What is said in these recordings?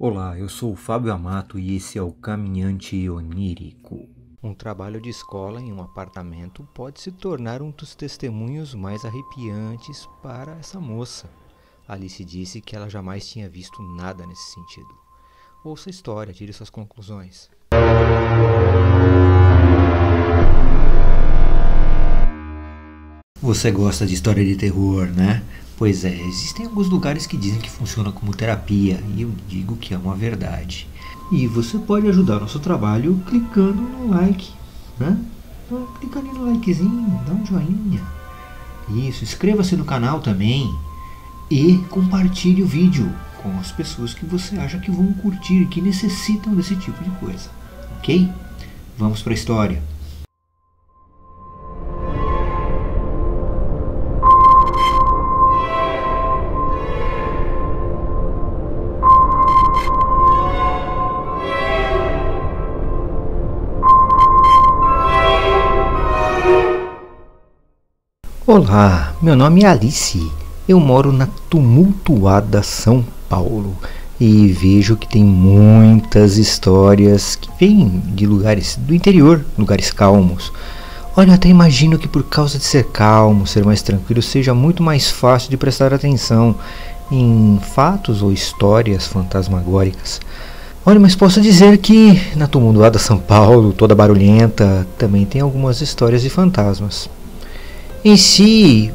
Olá, eu sou o Fábio Amato e esse é o Caminhante Onírico. Um trabalho de escola em um apartamento pode se tornar um dos testemunhos mais arrepiantes para essa moça. Alice disse que ela jamais tinha visto nada nesse sentido. Ouça a história, tire suas conclusões. Você gosta de história de terror, né? Pois é, existem alguns lugares que dizem que funciona como terapia e eu digo que é uma verdade. E você pode ajudar nosso trabalho clicando no like, né? Clica ali no likezinho, dá um joinha. Isso, inscreva-se no canal também e compartilhe o vídeo com as pessoas que você acha que vão curtir e que necessitam desse tipo de coisa, ok? Vamos para a história. Olá, meu nome é Alice. Eu moro na tumultuada São Paulo e vejo que tem muitas histórias que vêm de lugares do interior, lugares calmos. Olha, eu até imagino que por causa de ser calmo, ser mais tranquilo, seja muito mais fácil de prestar atenção em fatos ou histórias fantasmagóricas. Olha, mas posso dizer que na tumultuada São Paulo, toda barulhenta, também tem algumas histórias de fantasmas. Em si,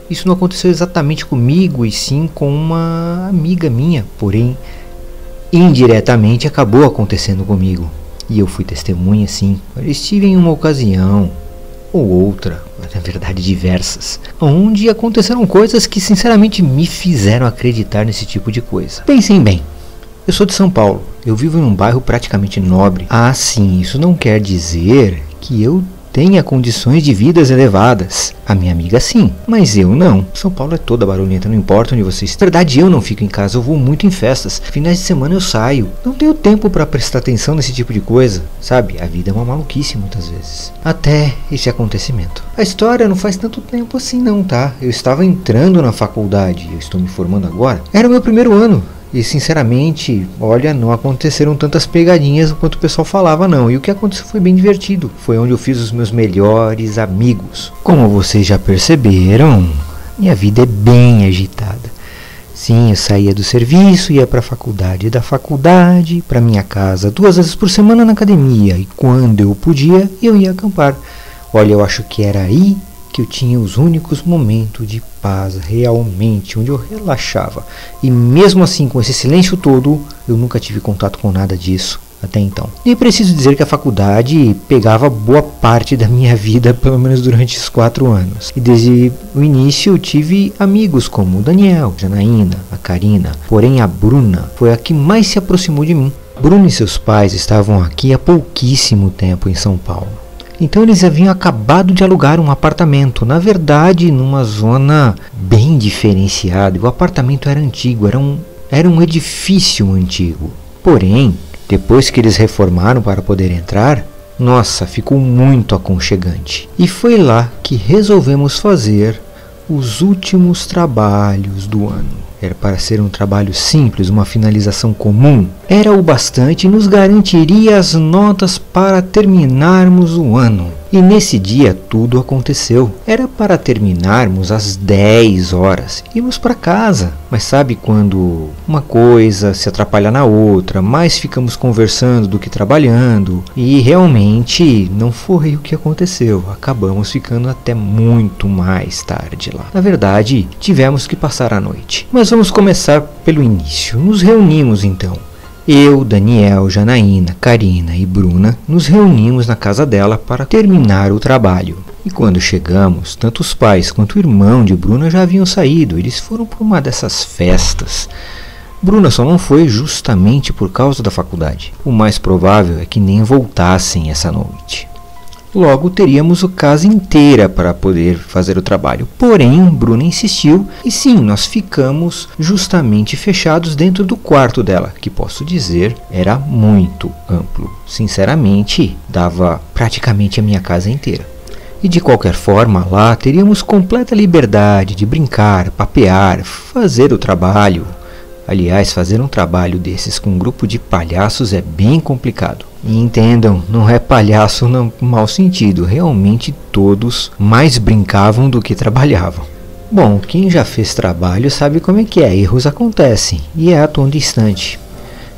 isso não aconteceu exatamente comigo, e sim com uma amiga minha, porém, indiretamente acabou acontecendo comigo. E eu fui testemunha, sim. Eu estive em uma ocasião, ou outra, na verdade diversas, onde aconteceram coisas que sinceramente me fizeram acreditar nesse tipo de coisa. Pensem bem, eu sou de São Paulo, eu vivo em um bairro praticamente nobre. Ah, sim, isso não quer dizer que eu tenha condições de vidas elevadas. A minha amiga sim, mas eu não. São Paulo é toda barulhenta, não importa onde você está. Na verdade, eu não fico em casa, eu vou muito em festas. Finais de semana eu saio. Não tenho tempo para prestar atenção nesse tipo de coisa. Sabe, a vida é uma maluquice muitas vezes. Até esse acontecimento. A história não faz tanto tempo assim não, tá? Eu estava entrando na faculdade, eu estou me formando agora. Era o meu primeiro ano. E sinceramente, olha, não aconteceram tantas pegadinhas quanto o pessoal falava não. E o que aconteceu foi bem divertido. Foi onde eu fiz os meus melhores amigos. Como vocês já perceberam, minha vida é bem agitada. Sim, eu saía do serviço, ia para a faculdade, da faculdade para minha casa 2 vezes por semana na academia. E quando eu podia, eu ia acampar. Olha, eu acho que era aí que eu tinha os únicos momentos de paz realmente, onde eu relaxava. E mesmo assim, com esse silêncio todo, eu nunca tive contato com nada disso até então. E preciso dizer que a faculdade pegava boa parte da minha vida, pelo menos durante os 4 anos. E desde o início eu tive amigos como o Daniel, a Janaína, a Karina. Porém a Bruna foi a que mais se aproximou de mim. Bruna e seus pais estavam aqui há pouquíssimo tempo em São Paulo. Então eles haviam acabado de alugar um apartamento, na verdade numa zona bem diferenciada. O apartamento era antigo, era um edifício antigo. Porém, depois que eles reformaram para poder entrar, nossa, ficou muito aconchegante. E foi lá que resolvemos fazer os últimos trabalhos do ano. Era para ser um trabalho simples, uma finalização comum. Era o bastante e nos garantiria as notas para terminarmos o ano. E nesse dia tudo aconteceu. Era para terminarmos às 10 horas. Íamos para casa. Mas sabe quando uma coisa se atrapalha na outra, mais ficamos conversando do que trabalhando. E realmente não foi o que aconteceu. Acabamos ficando até muito mais tarde lá. Na verdade, tivemos que passar a noite. Mas vamos começar pelo início. Nos reunimos então. Eu, Daniel, Janaína, Karina e Bruna nos reunimos na casa dela para terminar o trabalho. E quando chegamos, tanto os pais quanto o irmão de Bruna já haviam saído. Eles foram para uma dessas festas. Bruna só não foi justamente por causa da faculdade. O mais provável é que nem voltassem essa noite. Logo teríamos a casa inteira para poder fazer o trabalho. Porém, Bruna insistiu e sim, nós ficamos justamente fechados dentro do quarto dela, que posso dizer era muito amplo. Sinceramente, dava praticamente a minha casa inteira. E de qualquer forma, lá teríamos completa liberdade de brincar, papear, fazer o trabalho. Aliás, fazer um trabalho desses com um grupo de palhaços é bem complicado. E entendam, não é palhaço no mau sentido, realmente todos mais brincavam do que trabalhavam. Bom, quem já fez trabalho sabe como é que é, erros acontecem, e é a todo instante.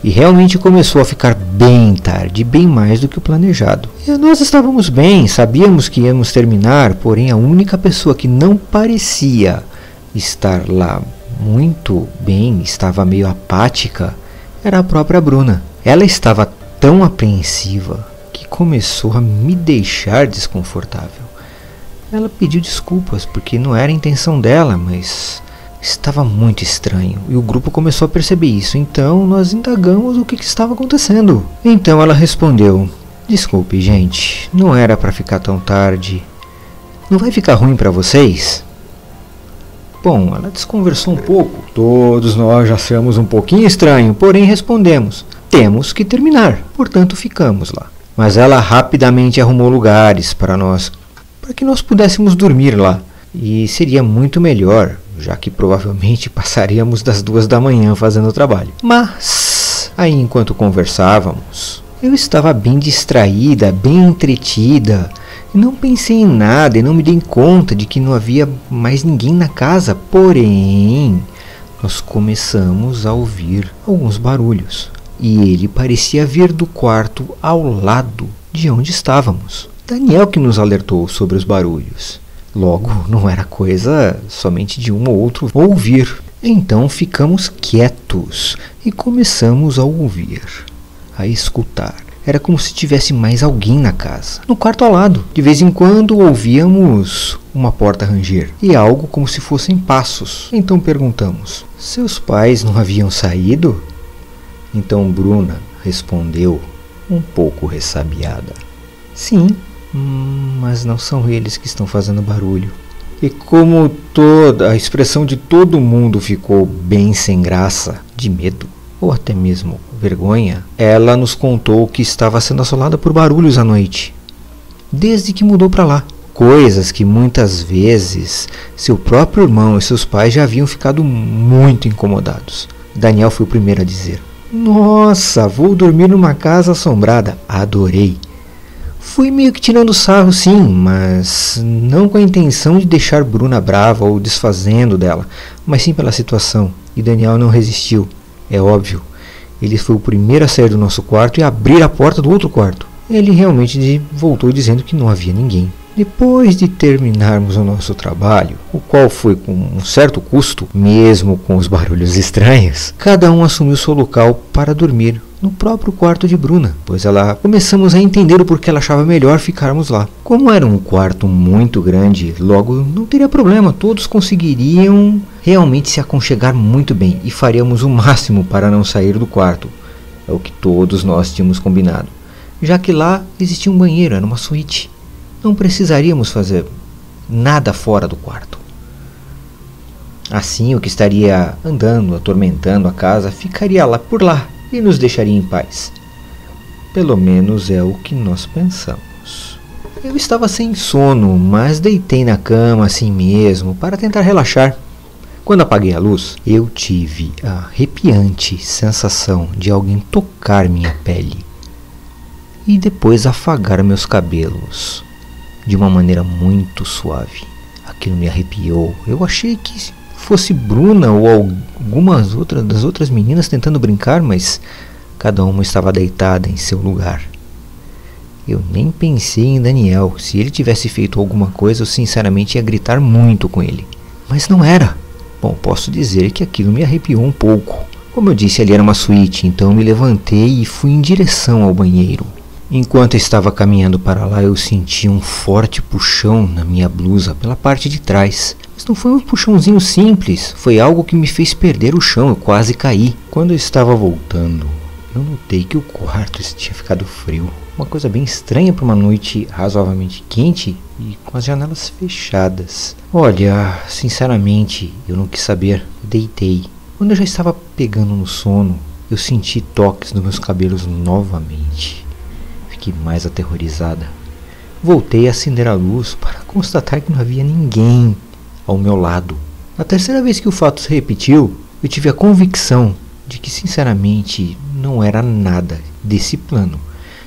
E realmente começou a ficar bem tarde, bem mais do que o planejado. E nós estávamos bem, sabíamos que íamos terminar, porém a única pessoa que não parecia estar lá muito bem, estava meio apática, era a própria Bruna. Ela estava tão apreensiva que começou a me deixar desconfortável. Ela pediu desculpas porque não era a intenção dela, mas estava muito estranho e o grupo começou a perceber isso. Então nós indagamos o que estava acontecendo. Então ela respondeu: desculpe, gente, não era para ficar tão tarde. Não vai ficar ruim para vocês? Bom, ela desconversou um pouco. Todos nós já achamos um pouquinho estranho, porém respondemos: temos que terminar, portanto ficamos lá. Mas ela rapidamente arrumou lugares para que nós pudéssemos dormir lá. E seria muito melhor, já que provavelmente passaríamos das 2 da manhã fazendo o trabalho. Mas, aí enquanto conversávamos, eu estava bem distraída, bem entretida. Não pensei em nada e não me dei conta de que não havia mais ninguém na casa. Porém, nós começamos a ouvir alguns barulhos. E ele parecia vir do quarto ao lado de onde estávamos. Daniel que nos alertou sobre os barulhos. Logo, não era coisa somente de um ou outro ouvir. Então ficamos quietos e começamos a ouvir, a escutar. Era como se tivesse mais alguém na casa, no quarto ao lado. De vez em quando ouvíamos uma porta ranger e algo como se fossem passos. Então perguntamos: seus pais não haviam saído? Então Bruna respondeu, um pouco ressabiada: sim, mas não são eles que estão fazendo barulho. E como toda a expressão de todo mundo ficou bem sem graça, de medo ou até mesmo vergonha, ela nos contou que estava sendo assolada por barulhos à noite, desde que mudou para lá. Coisas que muitas vezes seu próprio irmão e seus pais já haviam ficado muito incomodados. Daniel foi o primeiro a dizer: nossa, vou dormir numa casa assombrada. Adorei. Fui meio que tirando sarro, sim, mas não com a intenção de deixar Bruna brava ou desfazendo dela, mas sim pela situação. E Daniel não resistiu, é óbvio. Ele foi o primeiro a sair do nosso quarto e abrir a porta do outro quarto. Ele realmente voltou dizendo que não havia ninguém. Depois de terminarmos o nosso trabalho, o qual foi com um certo custo, mesmo com os barulhos estranhos, cada um assumiu seu local para dormir no próprio quarto de Bruna, pois começamos a entender o porquê ela achava melhor ficarmos lá. Como era um quarto muito grande, logo não teria problema, todos conseguiriam realmente se aconchegar muito bem e faríamos o máximo para não sair do quarto. É o que todos nós tínhamos combinado, já que lá existia um banheiro, era uma suíte. Não precisaríamos fazer nada fora do quarto. Assim, o que estaria andando, atormentando a casa, ficaria lá por lá e nos deixaria em paz. Pelo menos é o que nós pensamos. Eu estava sem sono, mas deitei na cama assim mesmo, para tentar relaxar. Quando apaguei a luz, eu tive a arrepiante sensação de alguém tocar minha pele e depois afagar meus cabelos de uma maneira muito suave. Aquilo me arrepiou. Eu achei que fosse Bruna ou algumas das outras meninas tentando brincar, mas cada uma estava deitada em seu lugar. Eu nem pensei em Daniel. Se ele tivesse feito alguma coisa, eu sinceramente ia gritar muito com ele. Mas não era. Bom, posso dizer que aquilo me arrepiou um pouco. Como eu disse, ali era uma suíte, então eu me levantei e fui em direção ao banheiro. Enquanto eu estava caminhando para lá, eu senti um forte puxão na minha blusa pela parte de trás. Mas não foi um puxãozinho simples, foi algo que me fez perder o chão, eu quase caí. Quando eu estava voltando, eu notei que o quarto tinha ficado frio. Uma coisa bem estranha para uma noite razoavelmente quente e com as janelas fechadas. Olha, sinceramente, eu não quis saber, deitei. Quando eu já estava pegando no sono, eu senti toques nos meus cabelos novamente. Fiquei mais aterrorizada. Voltei a acender a luz para constatar que não havia ninguém ao meu lado. Na terceira vez que o fato se repetiu, eu tive a convicção de que sinceramente não era nada desse plano,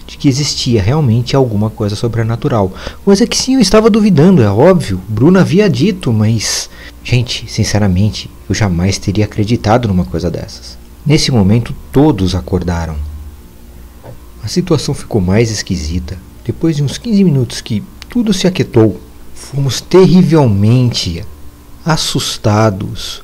de que existia realmente alguma coisa sobrenatural. Coisa que sim, eu estava duvidando, é óbvio, Bruna havia dito, mas... gente, sinceramente, eu jamais teria acreditado numa coisa dessas. Nesse momento, todos acordaram. A situação ficou mais esquisita. Depois de uns 15 minutos que tudo se aquietou, fomos terrivelmente assustados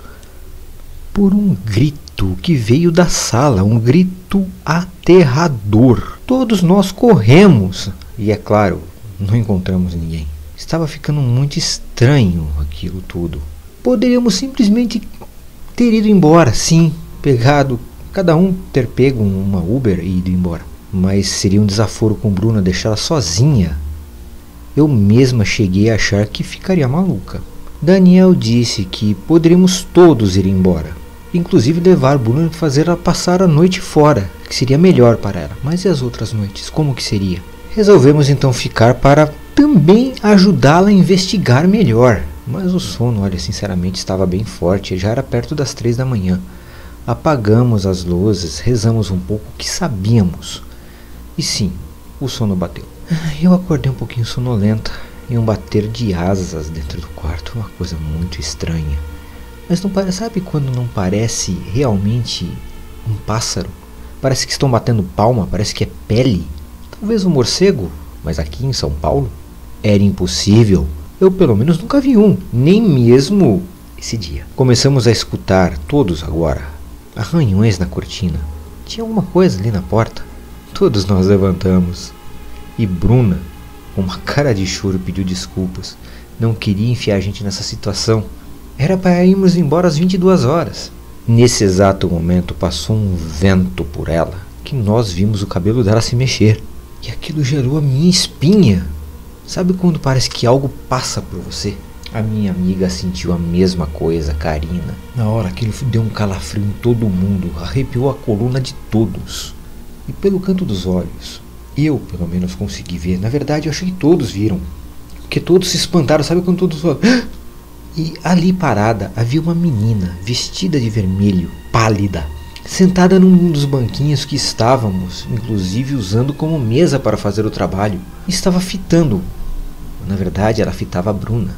por um grito que veio da sala, um grito aterrador. Todos nós corremos e, é claro, não encontramos ninguém. Estava ficando muito estranho aquilo tudo. Poderíamos simplesmente ter ido embora, sim, pegado, cada um ter pego uma Uber e ido embora. Mas seria um desaforo com Bruna deixá-la sozinha. Eu mesma cheguei a achar que ficaria maluca. Daniel disse que poderíamos todos ir embora, inclusive levar Bruna e fazer ela passar a noite fora, que seria melhor para ela. Mas e as outras noites? Como que seria? Resolvemos então ficar para também ajudá-la a investigar melhor. Mas o sono, olha, sinceramente estava bem forte, já era perto das 3 da manhã. Apagamos as luzes, rezamos um pouco o que sabíamos. E sim, o sono bateu. Eu acordei um pouquinho sonolenta e um bater de asas dentro do quarto, uma coisa muito estranha. Mas não parece, sabe quando não parece realmente um pássaro? Parece que estão batendo palma, parece que é pele. Talvez um morcego, mas aqui em São Paulo era impossível. Eu pelo menos nunca vi um, nem mesmo esse dia. Começamos a escutar, todos agora, arranhões na cortina. Tinha alguma coisa ali na porta. Todos nós levantamos. E Bruna, com uma cara de choro, pediu desculpas. Não queria enfiar a gente nessa situação. Era para irmos embora às 22 horas. Nesse exato momento passou um vento por ela, que nós vimos o cabelo dela se mexer. E aquilo gerou a minha espinha. Sabe quando parece que algo passa por você? A minha amiga sentiu a mesma coisa, Karina. Na hora aquilo deu um calafrio em todo mundo, arrepiou a coluna de todos. E pelo canto dos olhos, eu pelo menos consegui ver. Na verdade eu achei que todos viram, porque todos se espantaram. Sabe quando todos falam? E ali parada havia uma menina vestida de vermelho, pálida, sentada num dos banquinhos que estávamos, inclusive usando como mesa para fazer o trabalho. Estava fitando. Na verdade ela fitava a Bruna.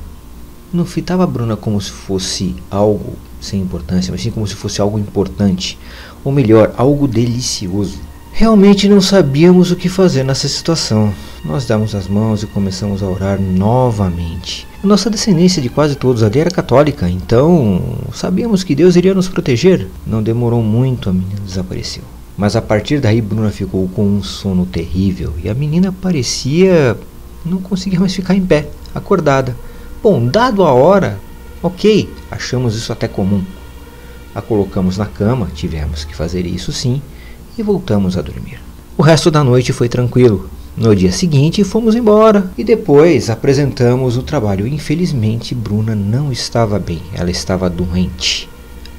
Não fitava a Bruna como se fosse algo sem importância, mas sim como se fosse algo importante, ou melhor, algo delicioso. Realmente não sabíamos o que fazer nessa situação. Nós damos as mãos e começamos a orar novamente. A nossa descendência de quase todos ali era católica, então sabíamos que Deus iria nos proteger. Não demorou muito, a menina desapareceu. Mas a partir daí Bruna ficou com um sono terrível e a menina parecia não conseguir mais ficar em pé, acordada. Bom, dado a hora, ok, achamos isso até comum. A colocamos na cama, tivemos que fazer isso sim, e voltamos a dormir. O resto da noite foi tranquilo. No dia seguinte fomos embora e depois apresentamos o trabalho. Infelizmente Bruna não estava bem, ela estava doente.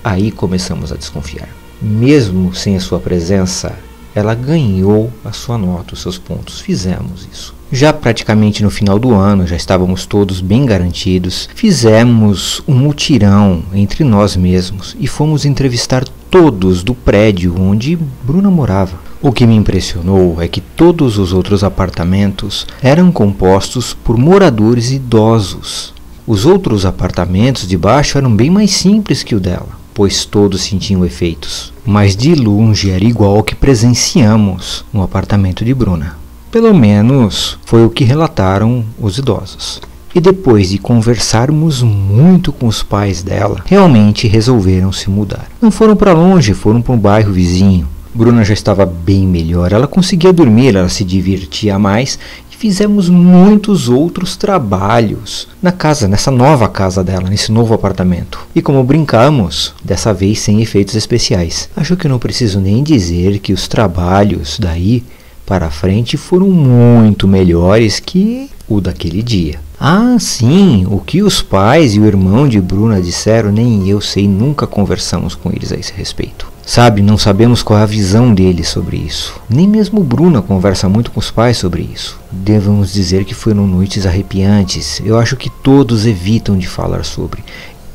Aí começamos a desconfiar. Mesmo sem a sua presença, ela ganhou a sua nota, os seus pontos. Fizemos isso. Já praticamente no final do ano, já estávamos todos bem garantidos. Fizemos um mutirão entre nós mesmos e fomos entrevistar todos do prédio onde Bruna morava. O que me impressionou é que todos os outros apartamentos eram compostos por moradores idosos. Os outros apartamentos de baixo eram bem mais simples que o dela, pois todos sentiam efeitos. Mas de longe era igual ao que presenciamos no apartamento de Bruna. Pelo menos foi o que relataram os idosos. E depois de conversarmos muito com os pais dela, realmente resolveram se mudar. Não foram para longe, foram para um bairro vizinho. Bruna já estava bem melhor, ela conseguia dormir, ela se divertia mais e fizemos muitos outros trabalhos na casa, nessa nova casa dela, nesse novo apartamento. E como brincamos, dessa vez sem efeitos especiais. Acho que eu não preciso nem dizer que os trabalhos daí para frente foram muito melhores que o daquele dia. Ah, sim, o que os pais e o irmão de Bruna disseram, nem eu sei, nunca conversamos com eles a esse respeito. Sabe, não sabemos qual é a visão deles sobre isso. Nem mesmo Bruna conversa muito com os pais sobre isso. Devemos dizer que foram noites arrepiantes. Eu acho que todos evitam de falar sobre.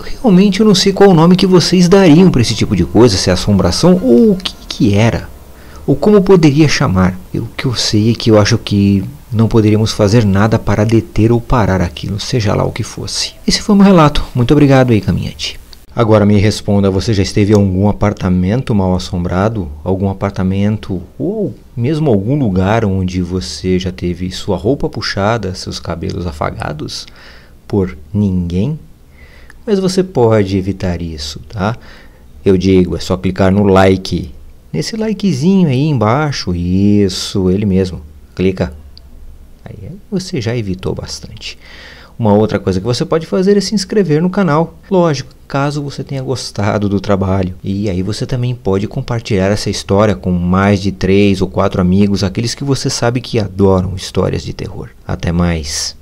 Realmente eu não sei qual o nome que vocês dariam para esse tipo de coisa, se é assombração ou o que era, ou como poderia chamar. O que eu sei é que eu acho que não poderíamos fazer nada para deter ou parar aquilo, seja lá o que fosse. Esse foi o meu relato. Muito obrigado aí, caminhante. Agora me responda, você já esteve em algum apartamento mal assombrado? Algum apartamento ou mesmo algum lugar onde você já teve sua roupa puxada, seus cabelos afagados por ninguém? Mas você pode evitar isso, tá? Eu digo, é só clicar no like. Nesse likezinho aí embaixo. Isso, ele mesmo. Clica. Aí você já evitou bastante. Uma outra coisa que você pode fazer é se inscrever no canal. Lógico, caso você tenha gostado do trabalho. E aí você também pode compartilhar essa história com mais de 3 ou 4 amigos, aqueles que você sabe que adoram histórias de terror. Até mais.